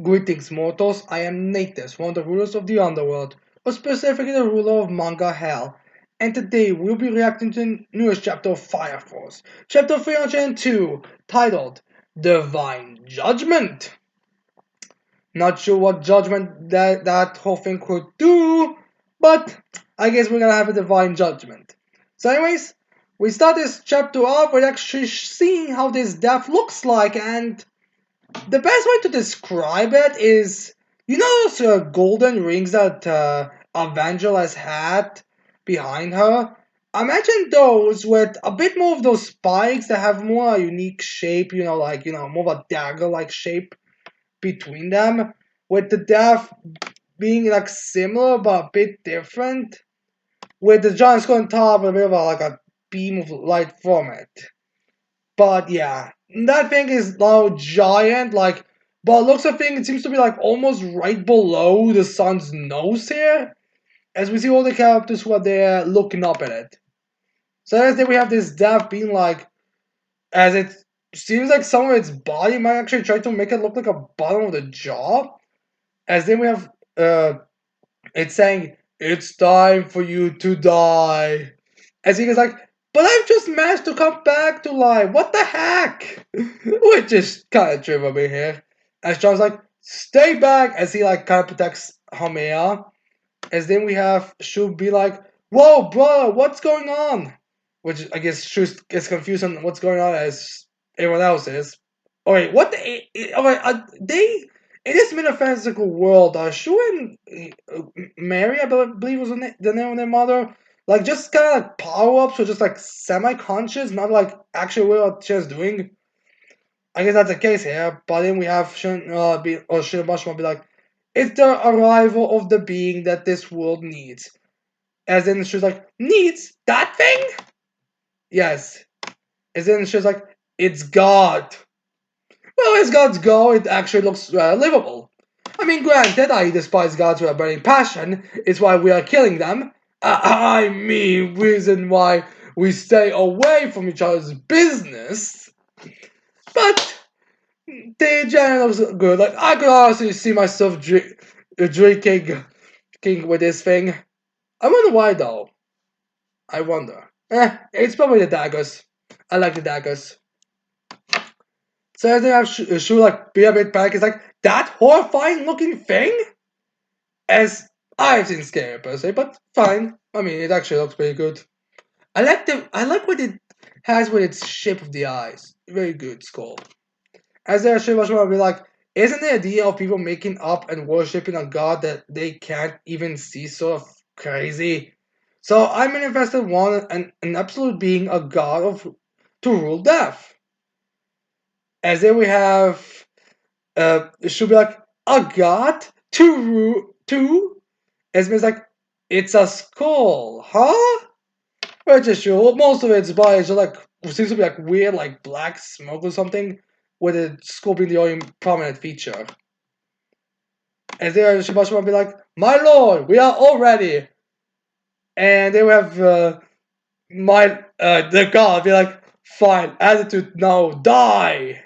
Greetings, mortals. I am Natus, one of the rulers of the underworld, or specifically the ruler of Manga Hell. And today we'll be reacting to the newest chapter of Fire Force, chapter 302, titled Divine Judgement. Not sure what judgment that whole thing could do, but I guess we're gonna have a divine judgment. So, anyways, we start this chapter off with actually seeing how this death looks like, and the best way to describe it is, you know those golden rings that Evangel had behind her? Imagine those with a bit more of those spikes that have more unique shape, more of a dagger-like shape between them, with the death being like similar but a bit different, with the giant skull on top and a bit of a beam of light from it. But yeah, that thing is now giant, but looks of thing, it seems to be like almost right below the sun's nose here, as we see all the characters who are there looking up at it. So as then we have this death being like, as it seems like some of its body might actually try to make it look like a bottom of the jaw. As then we have it's saying, "It's time for you to die." As he goes like, "But I've just managed to come back to life. What the heck?" Which is kind of true for me here. As John's like, "Stay back," as he like kind of protects Hamea. As then we have Shu be like, "Whoa, bro, what's going on?" Which I guess Shu gets confused on what's going on as everyone else is. Oh wait, what? Oh wait, they in this metaphysical world, Shu and Mary, I believe was the name of their mother, like just kind of like power ups, or just like semi-conscious, not like actually what she's doing. I guess that's the case here. But then we have Shinabashima be like, "It's the arrival of the being that this world needs." As in she's like, "Needs that thing?" Yes. As in she's like, "It's God." Well, as gods go, it actually looks livable. I mean, granted, I despise gods with a burning passion. It's why we are killing them. I mean, reason why we stay away from each other's business. But the general looks good. Like, I could honestly see myself drinking with this thing. I wonder why, though. I wonder. It's probably the daggers. I like the daggers. So I think I should like be a bit back. It's like that horrifying looking thing. As I've seen scary per se, but fine. I mean, it actually looks pretty good. I like what it has with its shape of the eyes. Very good skull. As there should also be like, isn't the idea of people making up and worshipping a god that they can't even see sort of crazy? So I manifested an absolute being, a god of to rule death. As then we have it should be like a god to as means like it's a skull, huh? Which is true. Most of its body is just like seems to be like weird, like black smoke or something, with the skull being the only prominent feature. And then Shibashima will be like, "My lord, we are all ready." And they will have the god be like, "Fine, attitude now, die."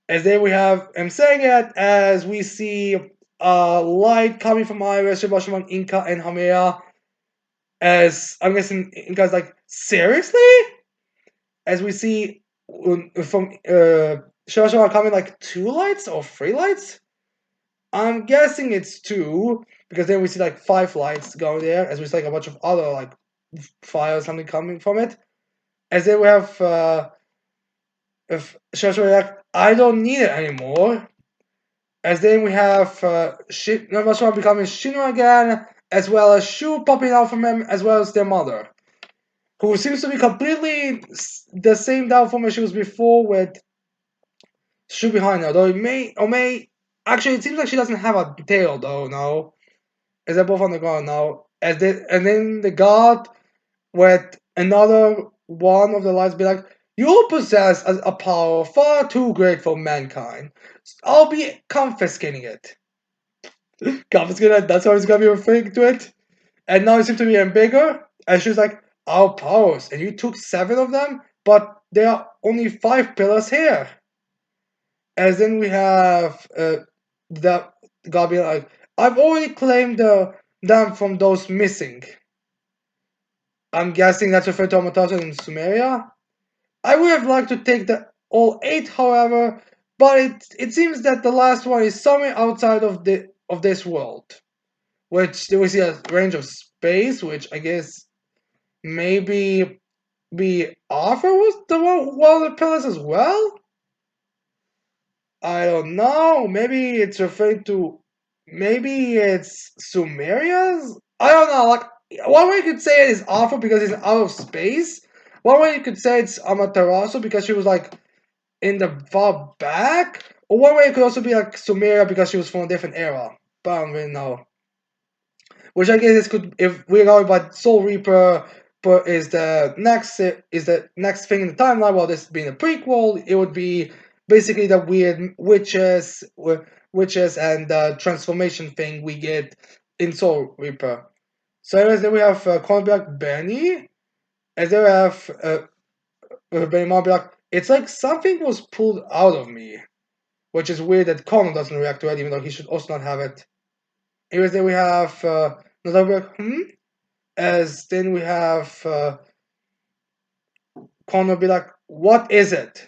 As then we have him saying it, as we see light coming from Iris, Shibashima, Inka, and Hamea. As I'm guessing Inka's like, seriously? As we see from Shibashima coming like 2 lights or 3 lights? I'm guessing it's 2, because then we see like 5 lights going there, as we see like a bunch of other like fire or something coming from it. As then we have if Shibashima like, I don't need it anymore. As then we have Shibashima becoming Shino again, as well as Shu popping out from him, as well as their mother, who seems to be completely the same down form as she was before, with Shu behind her. Though it may actually, it seems like she doesn't have a tail though. No, as they're both on the ground now. And then the god with another one of the lights be like, "You possess a power far too great for mankind. I'll be confiscating it." Confiscating it. That's how it's gonna be referring to it. And now it seems to be getting bigger. And she's like, "Our powers, and you took 7 of them, but there are only 5 pillars here." As then we have that God be like, I've already claimed them from those missing. I'm guessing that's referred to Amaterasu in Sumeria. I would have liked to take the all eight, however, but it seems that the last one is somewhere outside of this world, which we see a range of space, which I guess maybe be Arthur was the one of the pillars as well. I don't know. Maybe it's referring to. Maybe it's Sumeria's. I don't know. Like one way you could say it is Arthur because he's out of space. One way you could say it's Amaterasu because she was like in the far back. Or one way it could also be like Sumeria because she was from a different era. But I don't really know. Which I guess could, if we're going by Soul Reaper, but is the next thing in the timeline. While this being a prequel, it would be basically the weird witches and transformation thing we get in Soul Reaper. So anyways, then we have Cornerback Benny, and then we have Benny Marblack. It's like something was pulled out of me, which is weird that Connor doesn't react to it, even though he should also not have it. Anyways, then we have another as then we have Connor be like, "What is it?"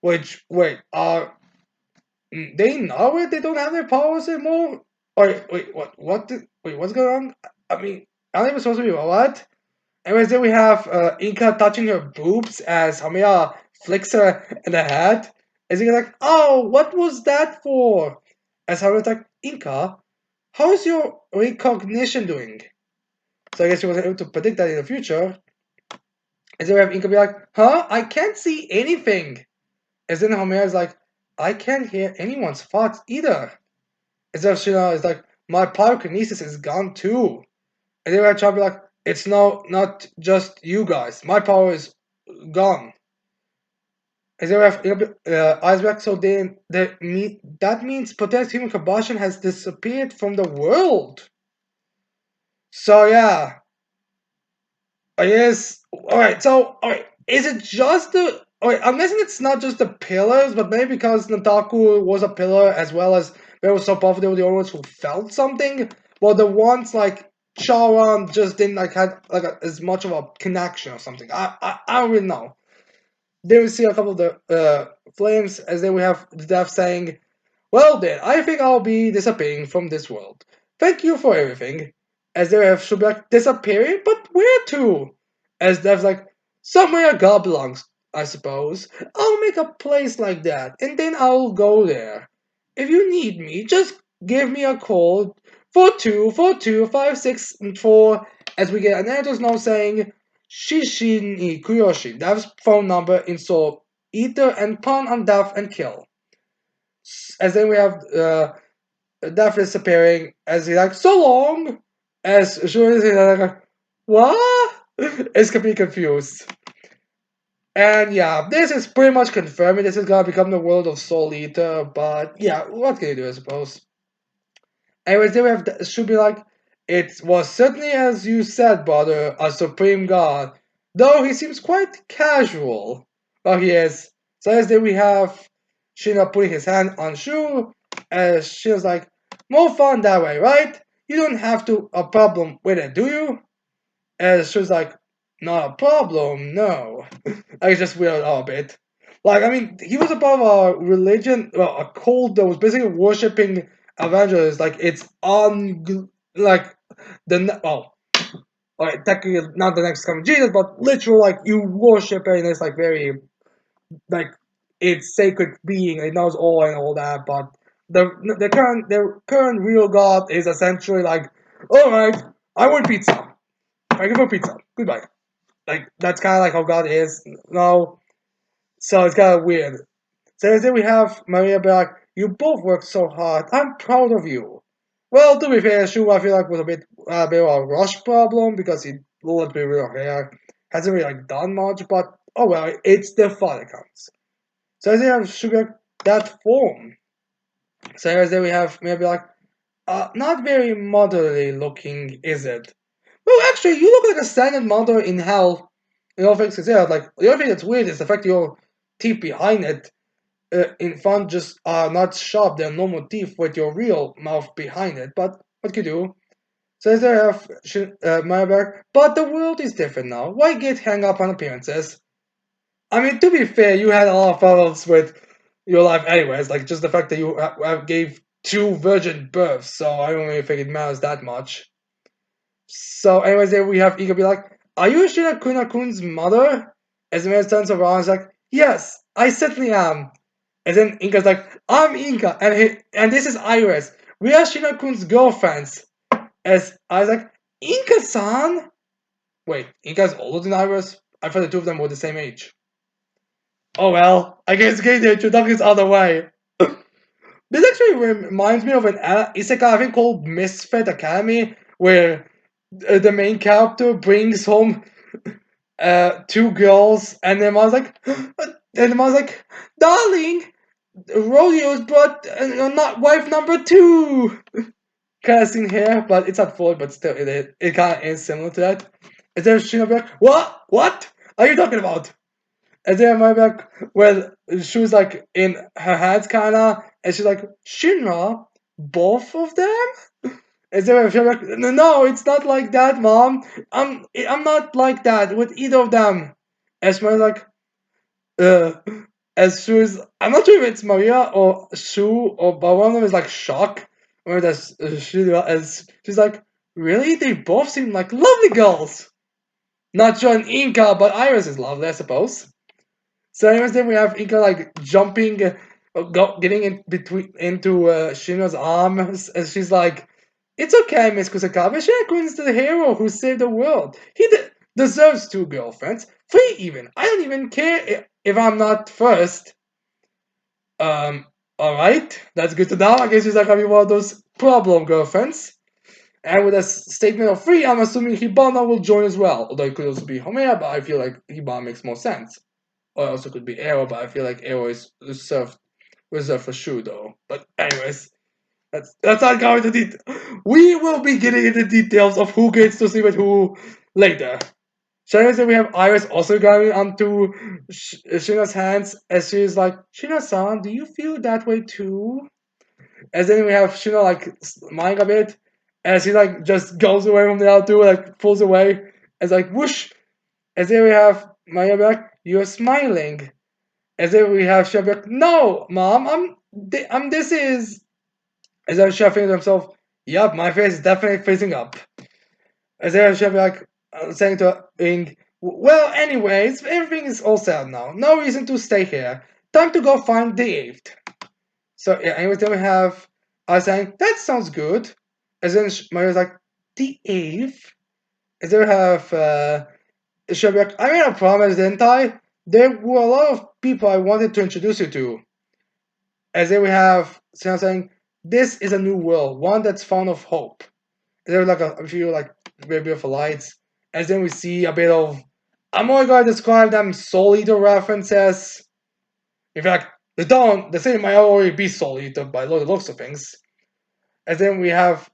Which wait, they know it? They don't have their powers anymore? Wait, what? Wait, what's going on? I mean, are they supposed to be what? Anyways, then we have Inka touching her boobs as Hamiya flicks her in the head. As he's like, "Oh, what was that for?" As Hamiya's like, "Inka, how's your recognition doing?" So I guess she wasn't able to predict that in the future. As then we have Inka be like, huh? I can't see anything. As then Homer is like, I can't hear anyone's thoughts either. As then Shina is like, my pyrokinesis is gone too. And then we have Chad be like, it's not just you guys. My power is gone. As then we have Iceberg, so then that means potential human combustion has disappeared from the world. So yeah, I guess. All right. So, all right. Is it just the? All right. I'm guessing it's not just the pillars, but maybe because Nataku was a pillar as well as they were so powerful, they were the only ones who felt something. Well, the ones like Charon just didn't like had like as much of a connection or something. I don't really know. Then we see a couple of the flames, as then we have the death saying, well then, I think I'll be disappearing from this world. Thank you for everything. As they have should be like disappearing, but where to? As Dev's like, somewhere God belongs, I suppose. I'll make a place like that, and then I'll go there. If you need me, just give me a call. 424256 4 as we get an editor's note saying Shishin Kuyoshi, Dev's phone number in Seoul. Ether and pun on death and kill. As then we have Death disappearing as he's like, so long! As sure as he's like, what? Is completely confused. And yeah, this is pretty much confirming this is gonna become the world of Soul Eater, but yeah, what can you do, I suppose? Anyways, then we have should be like, it was certainly as you said, brother, a supreme god, though he seems quite casual. Oh, he is. So as then we have Shina putting his hand on Shu, as Shina's like, more fun that way, right? You don't have to a problem with it, do you? As Shu's like, not a problem, no. I just weird out a bit. Like, I mean, he was a part of a religion, well, a cult that was basically worshipping Avengers. Like, it's on, like, well, alright, technically not the next coming Jesus, but literal, like, you worship it, and it's, like, very, like, it's sacred being, it knows all and all that, but the current real God is essentially like, alright, I want pizza. Thank you for pizza. Goodbye. Like that's kind of like how God is. No, so it's kind of weird. So then we have Maria be like, "You both worked so hard. I'm proud of you." Well, to be fair, Shu I feel like was a bit of a rush problem because he let's be real here hasn't really like done much. But oh well, it's the fun that counts. So then we have Shu be like, that form. So then we have maybe like, not very motherly looking, is it? Well, actually, you look like a standard mother in hell. In all things considered, like the only thing that's weird is the fact your teeth behind it. in front just are not sharp, they're normal teeth with your real mouth behind it, but what can you do? Says they have Meyerberg, but the world is different now. Why get hung up on appearances? I mean, to be fair, you had a lot of problems with your life anyways, like just the fact that you gave two virgin births, so I don't really think it matters that much. So, anyways, then we have Ika be like, "Are you Shina Kuna-kun's mother?" As the man turns around, he's like, "Yes, I certainly am." And then Inka's like, "I'm Inka, and this is Iris. We are Shina-kun's girlfriends." As I was like, "Inka-san?" Wait, Inka's older than Iris? I thought the two of them were the same age. Oh well, I guess getting the introductions out of the way. This actually reminds me of an isekai I think called Misfit Academy, where the main character brings home two girls, and then I was like, "Darling, Rodeo's brought not wife number two." Kind of scene here, but it's not full, but still, it kind of is similar to that. And then Shinobi like, "What? What are you talking about?" And then my back, well, she was like in her hands, kinda, and she's like, "Shinra, both of them?" And then she's like, "No, no, it's not like that, mom. I'm not like that with either of them." And she was like, uh, as she was, I'm not sure if it's Maria or Shu, or but one of them is like shock. Or that's she, as she's like, "Really? They both seem like lovely girls. Not sure in Inca, but Iris is lovely, I suppose." So anyways, then we have Inka like jumping, getting in between into Shino's arms, and she's like, "It's okay, Miss Kusakabe. Shinakun's the hero who saved the world. He deserves two girlfriends, three even. I don't even care if I'm not first." Um, all right, that's good to know. I guess he's like having one of those problem girlfriends. And with a statement of three, I'm assuming Hibana will join as well. Although it could also be Homea, but I feel like Hibana makes more sense. Or also could be Arrow, but I feel like Arrow is reserved for Shu though. But anyways, that's not going to detail. We will be getting into details of who gets to sleep with who later. So anyways, then we have Iris also going onto Shina's hands as she's like, "Shina-san, do you feel that way too?" And then we have Shina like smiling a bit, as he like just goes away from the other two, like pulls away, as like whoosh. And then we have Maya back, "You're smiling." And then we have Chef like, "No, mom, this is." And then Chef thinks to himself, "Yup, my face is definitely facing up." And then Chef like saying to Ing, "Well, anyways, everything is all set now. No reason to stay here. Time to go find the eighth." So yeah, anyways, then we have I saying, "That sounds good." And then Mario's like, "The eighth?" And then we have Chef like, "I made a promise, didn't I? There were a lot of people I wanted to introduce you to." As then we have Sam saying, "This is a new world, one that's fond of hope." There's like a few like very beautiful lights. As then we see a bit of, I'm only going to describe them Soul Eater references. In fact, the city might already be Soul Eater by the looks of things. As then we have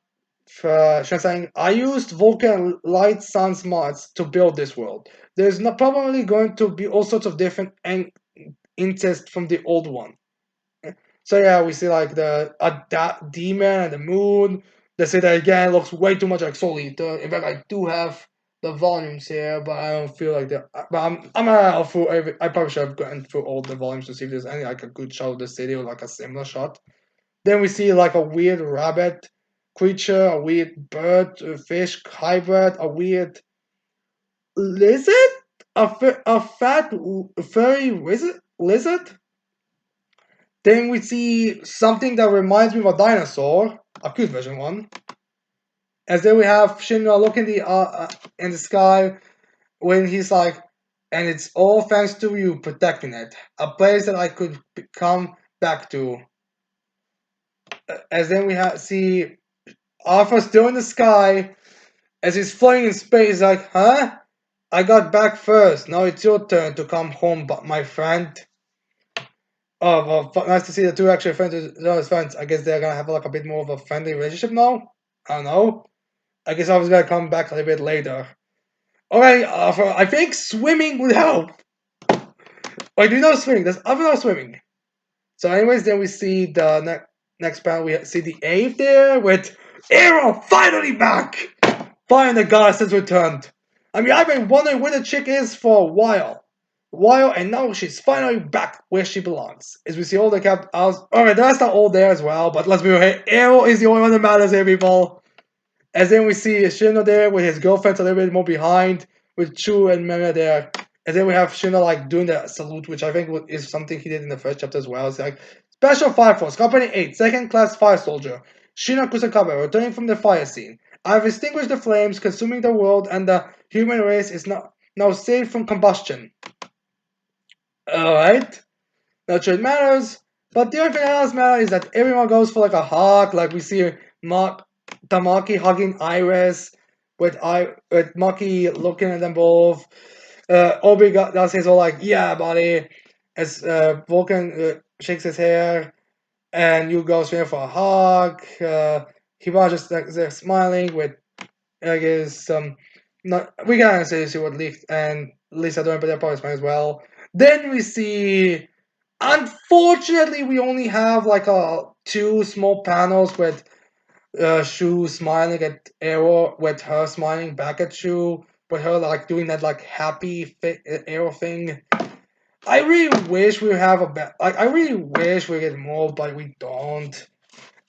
Shan saying, "I used Vulcan Light Sun's mods to build this world. There's not probably going to be all sorts of different incest from the old one." So yeah, we see like the demon and the moon. They say that again looks way too much like Soul Eater. In fact, I do have the volumes here, but I don't feel like that. But I'm gonna through every. I probably should have gotten through all the volumes to see if there's any like a good shot of the city or like a similar shot. Then we see like a weird rabbit creature, a weird bird, a fish hybrid, a weird lizard, a fat furry lizard. Then we see something that reminds me of a dinosaur, a cute version one. As then we have Shinra looking in the sky when he's like, "And it's all thanks to you protecting it, a place that I could come back to." As then we see Arthur still in the sky as he's flying in space, like, "Huh? I got back first. Now it's your turn to come home, but my friend." Oh, well, nice to see the two actually friends. I guess they're gonna have like a bit more of a friendly relationship now. I don't know. I guess I was gonna come back a little bit later. Okay, I think swimming would help. Wait, do you know swimming? Does other know swimming? So, anyways, then we see the next panel. We see the Ave there with Arrow finally back. Finally, the goddess has returned. I mean, I've been wondering where the chick is for a while, and now she's finally back where she belongs. As we see all the alright, that's not all there as well, but let's be real. Arrow is the only one that matters here, people. As then we see Shino there with his girlfriend a little bit more behind, with Chu and Mera there. And then we have Shino like doing the salute, which I think is something he did in the first chapter as well. It's like Special Fire Force, Company 8, second class fire soldier, Shino Kusakabe, returning from the fire scene. I have extinguished the flames, consuming the world, and the human race is now safe from combustion. Alright. Not sure it matters, but the only thing that does matter is that everyone goes for like a hug, like we see Tamaki hugging Iris, with Maki looking at them both. Obi does his all like, yeah, buddy, as Vulcan shakes his hair, and you goes there for a hug. Hiba just like, they're smiling with, I guess, not, we can see what Leaf and Lisa doing, but they're probably smiling as well. Then we see. Unfortunately, we only have like two small panels with Shu smiling at Arrow, with her smiling back at Shu, with her like doing that like happy Arrow thing. I really wish we have like I really wish we get more, but we don't.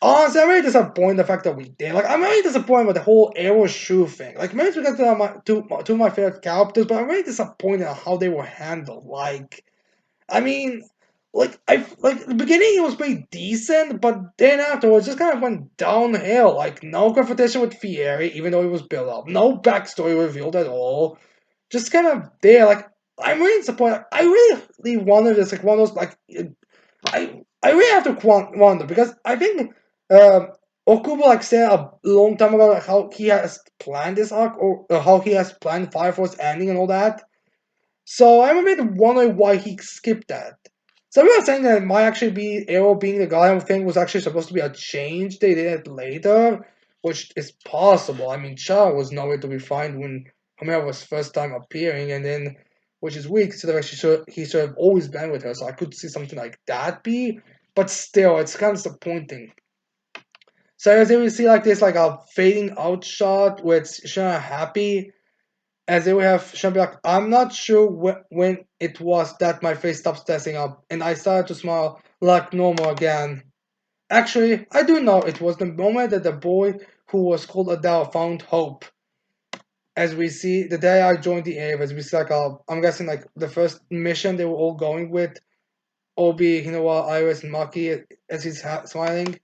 Honestly, I'm really disappointed in the fact that we did. Like, I'm really disappointed with the whole Arrow Shu thing. Like, maybe it's because they're two of my favorite characters, but I'm really disappointed in how they were handled. Like, I mean, like the beginning it was pretty decent, but then afterwards just kind of went downhill. Like no confrontation with Fieri, even though it was built up, no backstory revealed at all. Just kind of there. Like I'm really disappointed. I really wonder this like one of those like I really have to wonder because I think Okubo like said a long time ago like, how he has planned this arc or how he has planned Fire Force ending and all that. So I'm a bit wondering why he skipped that. Some people are saying that it might actually be Arrow being the guy thing was actually supposed to be a change. They did it later, which is possible. I mean, Cha was nowhere to be found when Homero was first time appearing, and then, which is weird considering he should have always been with her. So I could see something like that be, but still, it's kind of disappointing. So as we see like this, like a fading out shot with Shana happy, as they would have shown me like, I'm not sure when it was that my face stopped tensing up and I started to smile like normal again. Actually, I do know it was the moment that the boy who was called Adele found hope. As we see, the day I joined the AVE, as we see like, I'm guessing like the first mission they were all going with, Obi, Hinawa, Iris, and Maki, as he's smiling,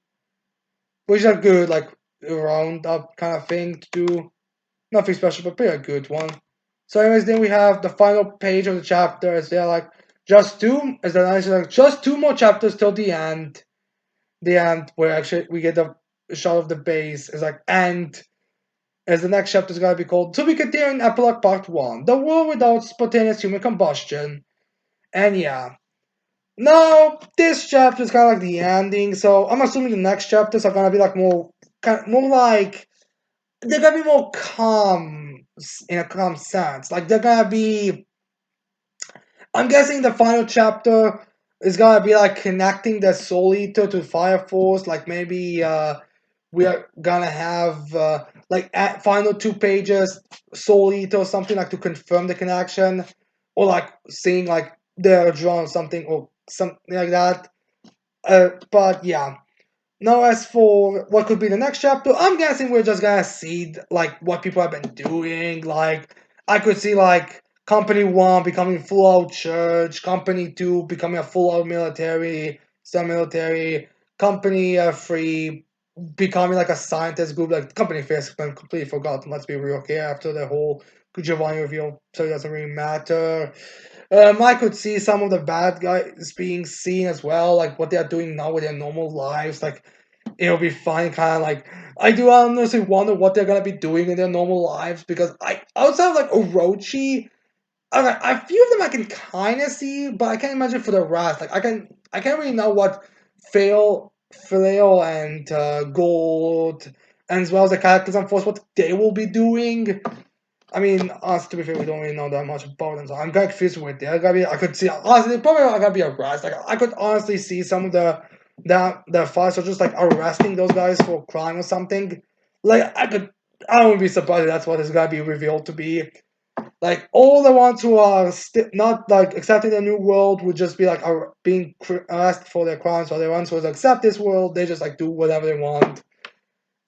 which is a good like round up kind of thing to do. Nothing special, but pretty a good one. So, anyways, then we have the final page of the chapter. As they're like, just two more chapters till the end. The end where actually we get the shot of the base. It's like, and as the next chapter is gonna be called To Be Continued in Epilogue Part 1, The World Without Spontaneous Human Combustion. And yeah. Now, this chapter is kind of like the ending, so I'm assuming the next chapters are gonna be like more like they're gonna be more calm in a calm sense. Like they're gonna be. I'm guessing the final chapter is gonna be like connecting the Soul Eater to Fire Force. Like maybe we are gonna have like at final 2 pages Soul Eater or something like to confirm the connection, or like seeing like they're drawn something or something like that. But yeah. Now, as for what could be the next chapter, I'm guessing we're just gonna see like what people have been doing. Like, I could see like Company 1 becoming full out church, Company 2 becoming a full out military, some military, Company 3 becoming like a scientist group. Like Company 3 has been completely forgotten. Let's be real here after the whole Giovanni reveal, so it doesn't really matter. I could see some of the bad guys being seen as well, like what they are doing now with their normal lives. Like it'll be fine, kind of like I do honestly wonder what they're gonna be doing in their normal lives because I outside of like Orochi, okay, a few of them I can kind of see, but I can't imagine for the rest. Like I can't really know what Flail and Gold, and as well as the characters on Force, what they will be doing. I mean, honestly, to be fair, we don't really know that much about them, so I'm kind of confused with it. I could see, honestly, probably I gotta be arrested. Like, I could honestly see some of the fights are just like arresting those guys for crime or something. Like, I wouldn't be surprised if that's what is gonna be revealed to be. Like, all the ones who are not like accepting the new world would just be like are being arrested for their crimes, while the ones who accept this world, they just like do whatever they want.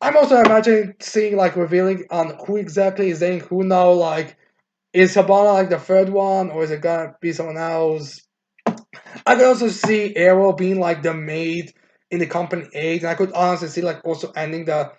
I'm also imagining seeing like revealing on who exactly is dating who now. Like, is Habana like the third one, or is it gonna be someone else? I could also see Arrow being like the maid in the Company 8, and I could honestly see like also ending the.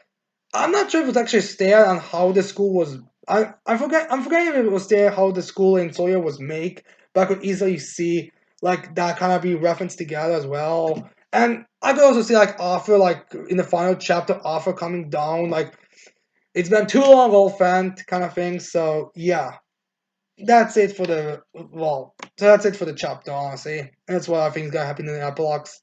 I'm not sure if it's actually stared on how the school was. I'm forgetting if it was there how the school in Sawyer was made, but I could easily see like that kind of be referenced together as well. And I could also see like Arthur like in the final chapter, Arthur coming down like it's been too long, old friend, kind of thing. So yeah, that's it for the so that's it for the chapter, honestly. And that's what I think is gonna happen in the epilogues.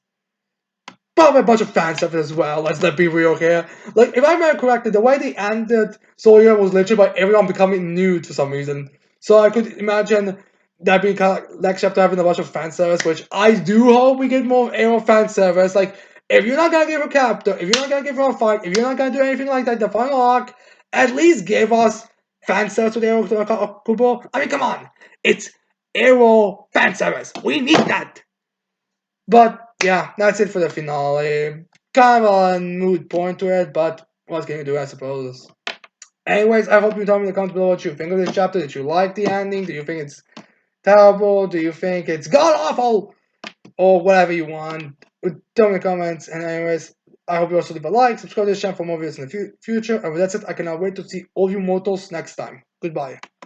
Probably a bunch of fan stuff as well. Let's be real here. Like, if I remember correctly, the way they ended Sawyer was literally by everyone becoming nude for some reason. So I could imagine that being kind of like next chapter having a bunch of fan service, which I do hope we get more Arrow fan service. Like, if you're not gonna give a character, if you're not gonna give her a fight, if you're not gonna do anything like that, the final arc, at least give us fan service with Arrow Kubo. I mean, come on, it's Arrow fan service. We need that. But yeah, that's it for the finale. Kind of a moot point to it, but what can you do, I suppose? Anyways, I hope you tell me in the comments below what you think of this chapter. Did you like the ending? Do you think it's terrible? Do you think it's god awful? Or whatever you want. Tell me in the comments. And anyways, I hope you also leave a like, subscribe to this channel for more videos in the future. And with that said, I cannot wait to see all you mortals next time. Goodbye.